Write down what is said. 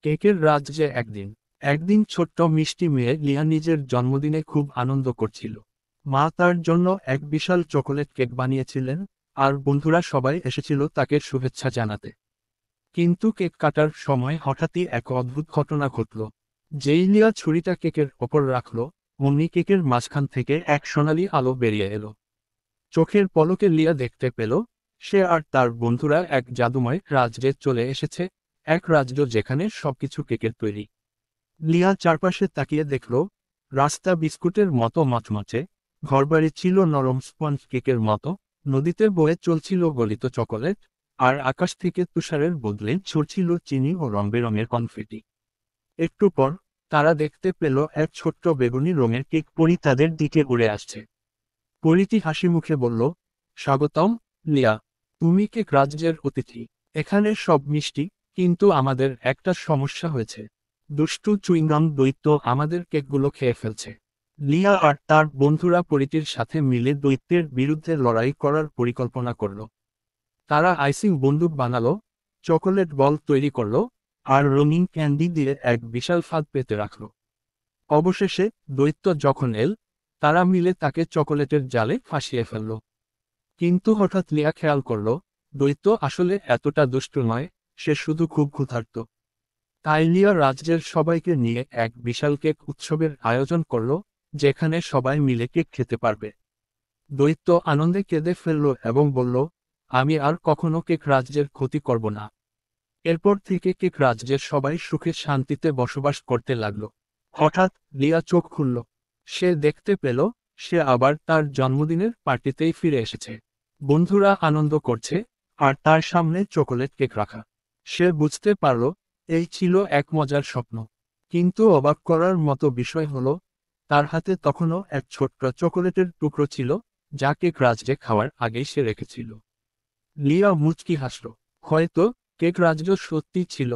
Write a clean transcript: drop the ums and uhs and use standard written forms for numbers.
কেকের রাজ্যে একদিন একদিন ছোট্ট মিষ্টি মেয়ে লিয়া নিজের জন্মদিনে খুব আনন্দ করছিল। মা তার জন্য এক বিশাল চকোলেট কেক বানিয়েছিলেন, আর বন্ধুরা সবাই এসেছিল তাকে শুভেচ্ছা জানাতে। কিন্তু কেক কাটার সময় হঠাৎই এক অদ্ভুত ঘটনা ঘটল। যেই লিয়া ছুরিটা কেকের ওপর রাখল, অমনি কেকের মাঝখান থেকে এক সোনালি আলো বেরিয়ে এলো। চোখের পলকে লিয়া দেখতে পেল সে আর তার বন্ধুরা এক জাদুময় রাজ্যে চলে এসেছে, এক রাজ্য যেখানে সবকিছু কেকের তৈরি। লিয়া চারপাশে তাকিয়ে দেখল, রাস্তা বিস্কুটের মতো মচমচে, ঘরবাড়ি ছিল নরম স্পঞ্জ কেকের মতো, নদীতে বয়ে চলছিল গলিত চকোলেট, আর আকাশ থেকে তুষারের বদলে ঝরছিল চিনি ও রং বেরঙের কনফেটি। একটু পর তারা দেখতে পেল এক ছোট্ট বেগুনি রঙের কেক পরি তাদের দিকে উড়ে আসছে। পরিটি হাসি মুখে বলল, স্বাগতম, লিয়া। তুমি কেক রাজ্যের অতিথি। এখানে সব মিষ্টি, কিন্তু আমাদের একটা সমস্যা হয়েছে। দুষ্টু চুইংগাম দৈত্য আমাদের কেকগুলো খেয়ে ফেলছে। লিয়া আর তার বন্ধুরা পরিটির সাথে মিলে দৈত্যের বিরুদ্ধে লড়াই করার পরিকল্পনা করল। তারা আইসিং বন্দুক বানালো, চকোলেট বল তৈরি করলো, আর রঙিন ক্যান্ডি দিয়ে এক বিশাল ফাঁদ পেতে রাখল। অবশেষে দৈত্য যখন এল, তারা মিলে তাকে চকোলেটের জালে ফাঁসিয়ে ফেলল। কিন্তু হঠাৎ লিয়া খেয়াল করল, দৈত্য আসলে এতটা দুষ্ট নয়, সে শুধু খুব ক্ষুধার্ত। তাই লিয়া রাজ্যের সবাইকে নিয়ে এক বিশাল কেক উৎসবের আয়োজন করল, যেখানে সবাই মিলে কেক খেতে পারবে। দৈত্য আনন্দে কেঁদে ফেলল এবং বলল, আমি আর কখনো কেক রাজ্যের ক্ষতি করব না। এরপর থেকে কেক রাজ্যের সবাই সুখে শান্তিতে বসবাস করতে লাগল। হঠাৎ লিয়া চোখ খুলল। সে দেখতে পেল সে আবার তার জন্মদিনের পার্টিতেই ফিরে এসেছে। বন্ধুরা আনন্দ করছে, আর তার সামনে চকোলেট কেক রাখা। সে বুঝতে পারল এই ছিল এক মজার স্বপ্ন। কিন্তু অবাক করার মতো বিষয় হলো, তার হাতে তখনও এক ছোট্ট চকোলেটের টুকরো ছিল, যা কেক রাজ্যে খাওয়ার আগেই সে রেখেছিল। লিয়া মুচকি হাসল। হয়তো কেক রাজ্য সত্যি ছিল